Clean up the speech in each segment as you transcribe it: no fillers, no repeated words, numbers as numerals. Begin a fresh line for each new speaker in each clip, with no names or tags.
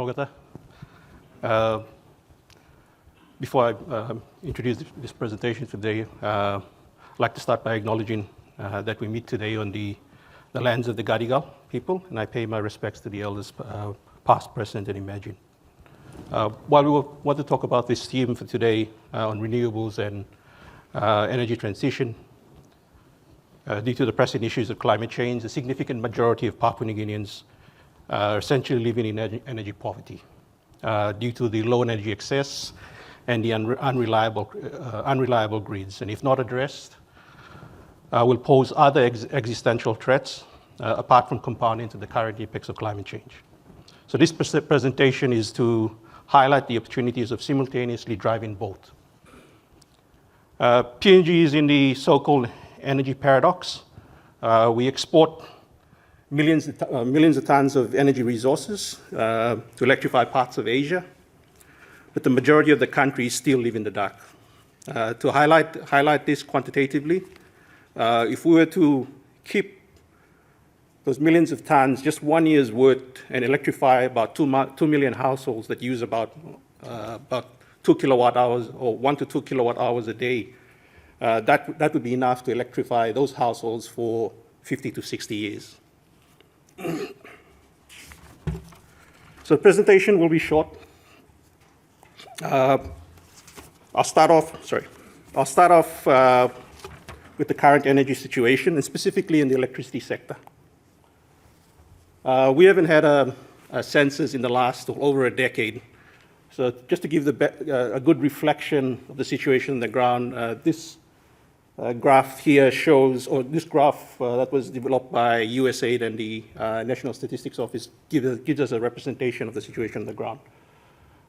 Mogata. Before I introduce this presentation today, I'd like to start by acknowledging that we meet today on the lands of the Gadigal people, and I pay my respects to the elders past, present, and emerging. While we want to talk about this theme for today on renewables and energy transition, due to the pressing issues of climate change, a significant majority of Papua New Guineans are essentially living in energy poverty due to the low energy access and the unreliable grids. And if not addressed, will pose other existential threats apart from compounding to the current effects of climate change. So this presentation is to highlight the opportunities of simultaneously driving both. PNG is in the so-called energy paradox. We export millions of tons of energy resources to electrify parts of Asia, but the majority of the countries still live in the dark. To highlight this quantitatively, if we were to keep those millions of tons, just 1 year's worth, and electrify about 2 million households that use about 2 kilowatt hours or 1 to 2 kilowatt hours a day, that would be enough to electrify those households for 50 to 60 years. So the presentation will be short. I'll start off with the current energy situation, and specifically in the electricity sector. We haven't had a census in the last over a decade. So just to give a good reflection of the situation on the ground, this graph here shows, or this graph that was developed by USAID and the National Statistics Office gives us a representation of the situation on the ground.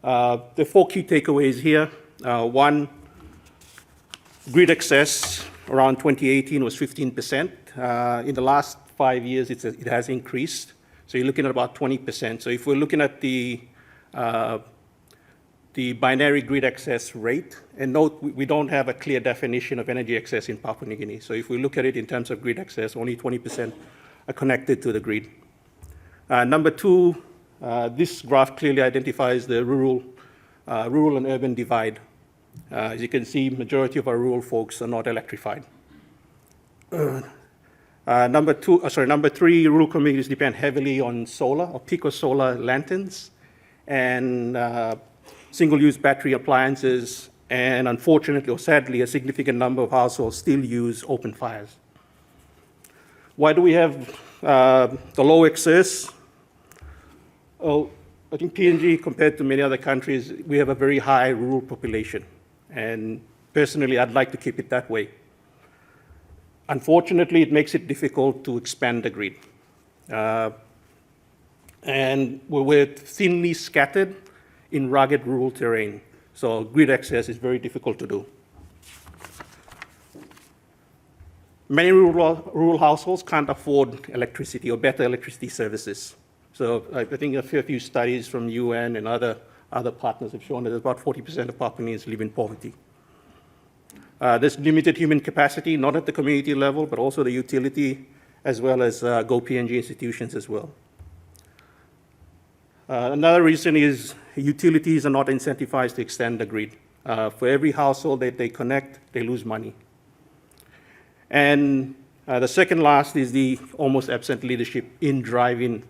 There are 4 key takeaways here. One, grid access around 2018 was 15%. In the last 5 years, it has increased. So you're looking at about 20%. So if we're looking at the binary grid access rate, and note we don't have a clear definition of energy access in Papua New Guinea. So if we look at it in terms of grid access, only 20% are connected to the grid. Number 2, this graph clearly identifies the rural and urban divide. As you can see, majority of our rural folks are not electrified. Number 3, rural communities depend heavily on solar or pico solar lanterns and single-use battery appliances, and unfortunately or sadly, a significant number of households still use open fires. Why do we have the low access? Oh, I think PNG, compared to many other countries, we have a very high rural population, and personally, I'd like to keep it that way. Unfortunately, it makes it difficult to expand the grid. And we're thinly scattered in rugged rural terrain, so grid access is very difficult to do. Many rural households can't afford electricity or better electricity services. So I think a few studies from UN and other partners have shown that about 40% of Papuans live in poverty. There's limited human capacity, not at the community level, but also the utility, as well as PNG institutions as well. Another reason is utilities are not incentivized to extend the grid. For every household that they connect, they lose money. And the second last is the almost absent leadership in driving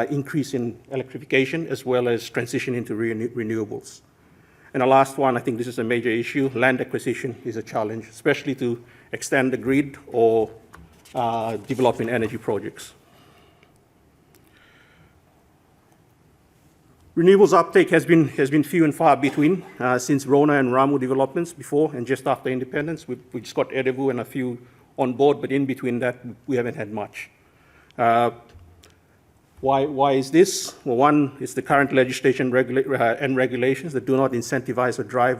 increase in electrification, as well as transition into renewables. And the last one, I think this is a major issue, land acquisition is a challenge, especially to extend the grid or developing energy projects. Renewables uptake has been few and far between since Rona and Ramu developments before and just after independence. We just got Edevu and a few on board, but in between that, we haven't had much. Why is this? Well, one is the current legislation and regulations that do not incentivize or drive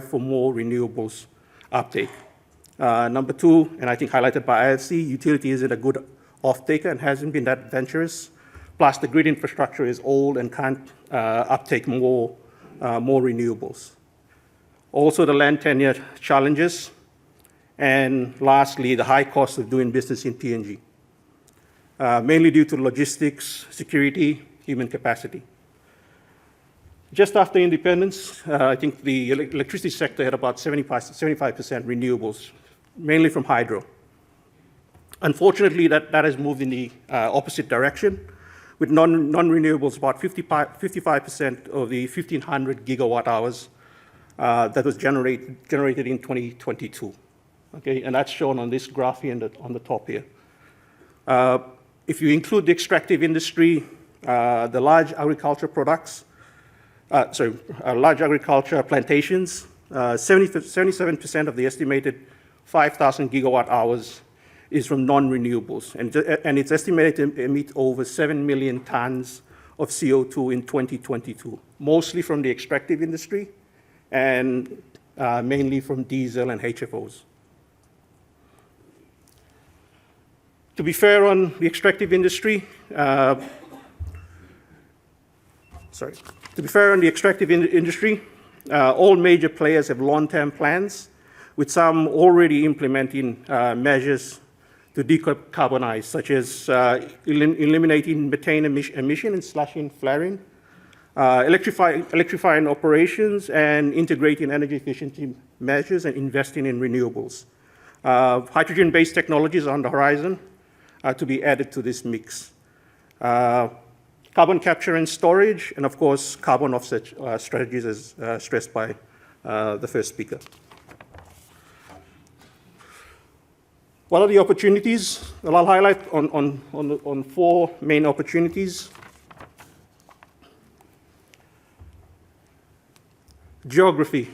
for more renewables uptake. Number 2, and I think highlighted by IFC, utility isn't a good off-taker and hasn't been that adventurous. Plus, the grid infrastructure is old and can't uptake more renewables. Also, the land tenure challenges. And lastly, the high cost of doing business in PNG. mainly due to logistics, security, human capacity. Just after independence, I think the electricity sector had about 75% renewables, mainly from hydro. Unfortunately, that has moved in the opposite direction, with non-renewables about 55% of the 1,500 gigawatt hours that was generated in 2022. Okay, and that's shown on this graph here on the top here. If you include the extractive industry, the large agriculture products, large agriculture plantations, 77% of the estimated 5,000 gigawatt hours is from non-renewables, and it's estimated to emit over 7 million tons of CO2 in 2022, mostly from the extractive industry and mainly from diesel and HFOs. To be fair on the extractive industry, all major players have long-term plans, with some already implementing measures to decarbonize, such as eliminating methane emission and slashing flaring, electrifying operations, and integrating energy efficiency measures and investing in renewables. Hydrogen-based technologies are on the horizon to be added to this mix. Carbon capture and storage, and of course, carbon offset strategies as stressed by the first speaker. What are the opportunities? Well, I'll highlight on four main opportunities. Geography.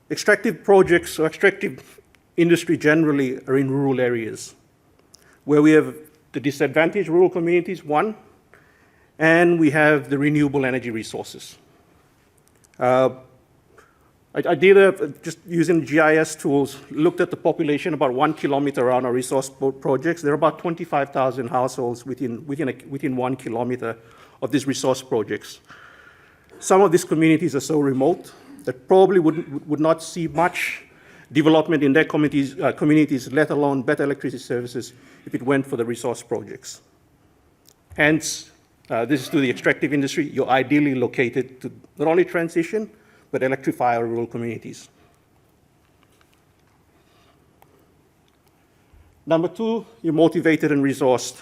Extractive projects or extractive industry generally are in rural areas, where we have the disadvantaged rural communities, one, and we have the renewable energy resources. I did, just using GIS tools, looked at the population about 1 kilometer around our resource projects. There are about 25,000 households within 1 kilometer of these resource projects. Some of these communities are so remote that probably would not see much development in their communities, let alone better electricity services, if it went for the resource projects. Hence, this is to the extractive industry. You're ideally located to not only transition, but electrify our rural communities. Number two, you're motivated and resourced.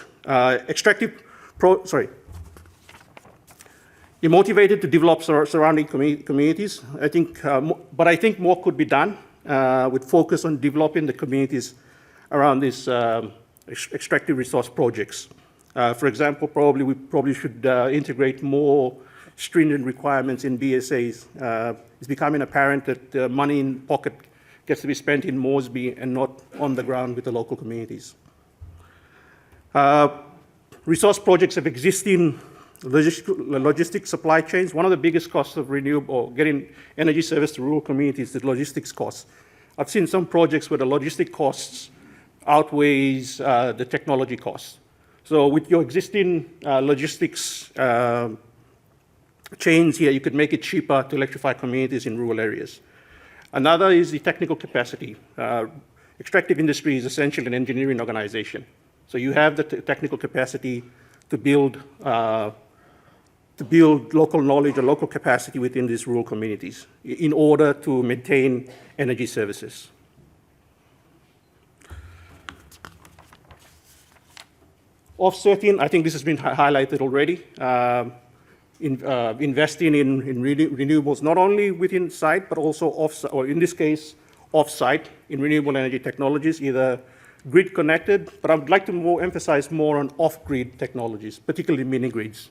You're motivated to develop surrounding communities. But I think more could be done with focus on developing the communities around these extractive resource projects. For example, we should integrate more stringent requirements in BSAs. It's becoming apparent that the money in pocket gets to be spent in Moresby and not on the ground with the local communities. Resource projects have existing logistic supply chains. One of the biggest costs of renewable or getting energy service to rural communities is the logistics costs. I've seen some projects where the logistic costs outweighs the technology costs. So with your existing logistics chains here, you could make it cheaper to electrify communities in rural areas. Another is the technical capacity. Extractive industry is essentially an engineering organization. So you have the technical capacity to build local knowledge or local capacity within these rural communities in order to maintain energy services. Offsetting, I think this has been highlighted already. Investing in renewables, not only within site, but also off-site, or in this case, off-site in renewable energy technologies, either grid connected, but I would like to emphasize more on off-grid technologies, particularly mini-grids.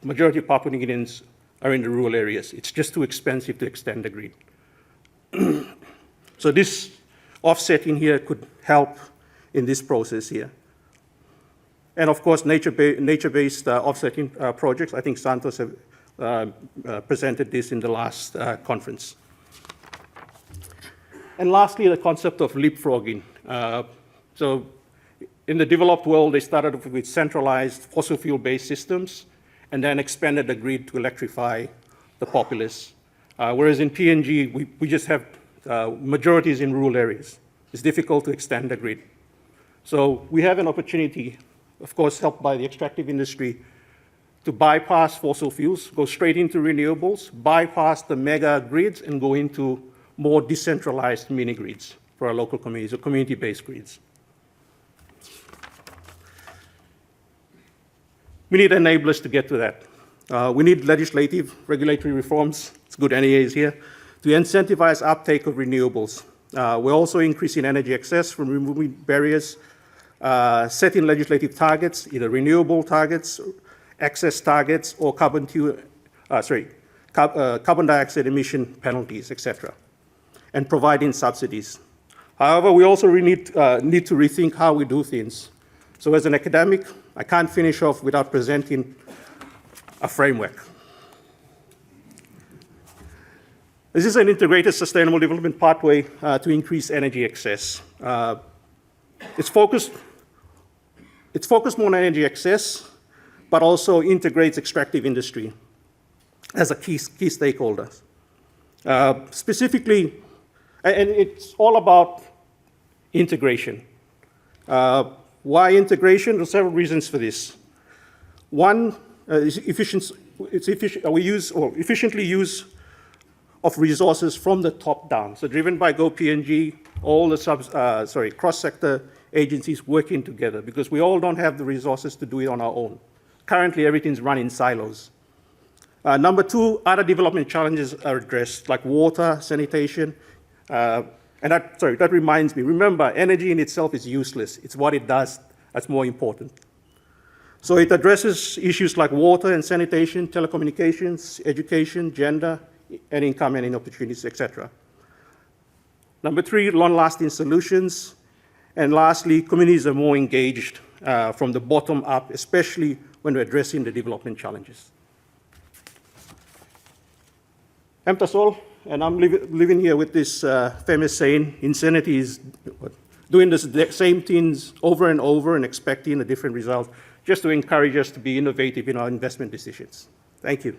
Majority of Papua New Guineans are in the rural areas. It's just too expensive to extend the grid. So this offsetting here could help in this process here. And of course, nature-based offsetting projects. I think Santos have presented this in the last conference. And lastly, the concept of leapfrogging. So in the developed world, they started with centralized fossil fuel-based systems and then expanded the grid to electrify the populace. Whereas in PNG, we just have majorities in rural areas. It's difficult to extend the grid. So we have an opportunity, of course, helped by the extractive industry, to bypass fossil fuels, go straight into renewables, bypass the mega grids, and go into more decentralized mini grids for our local communities, or community-based grids. We need enablers to get to that. We need legislative, regulatory reforms, it's good NEA is here, to incentivize uptake of renewables. We're also increasing energy access from removing barriers, setting legislative targets, either renewable targets, access targets, or carbon dioxide emission penalties, etc., and providing subsidies. However, we also need to rethink how we do things. So as an academic, I can't finish off without presenting a framework. This is an integrated sustainable development pathway to increase energy access. It's focused more on energy access, but also integrates extractive industry as a key stakeholder. Specifically, and it's all about integration. Why integration? There are several reasons for this. One is efficiently use of resources from the top down. So driven by Go PNG, all the cross-sector agencies working together, because we all don't have the resources to do it on our own. Currently, everything's run in silos. Number two, other development challenges are addressed, like water, sanitation. And that reminds me, remember, energy in itself is useless. It's what it does that's more important. So it addresses issues like water and sanitation, telecommunications, education, gender, and income and opportunities, etc. Number three, long-lasting solutions. And lastly, communities are more engaged from the bottom up, especially when we're addressing the development challenges. Emtasol, and I'm living here with this famous saying, insanity is doing the same things over and over and expecting a different result, just to encourage us to be innovative in our investment decisions. Thank you.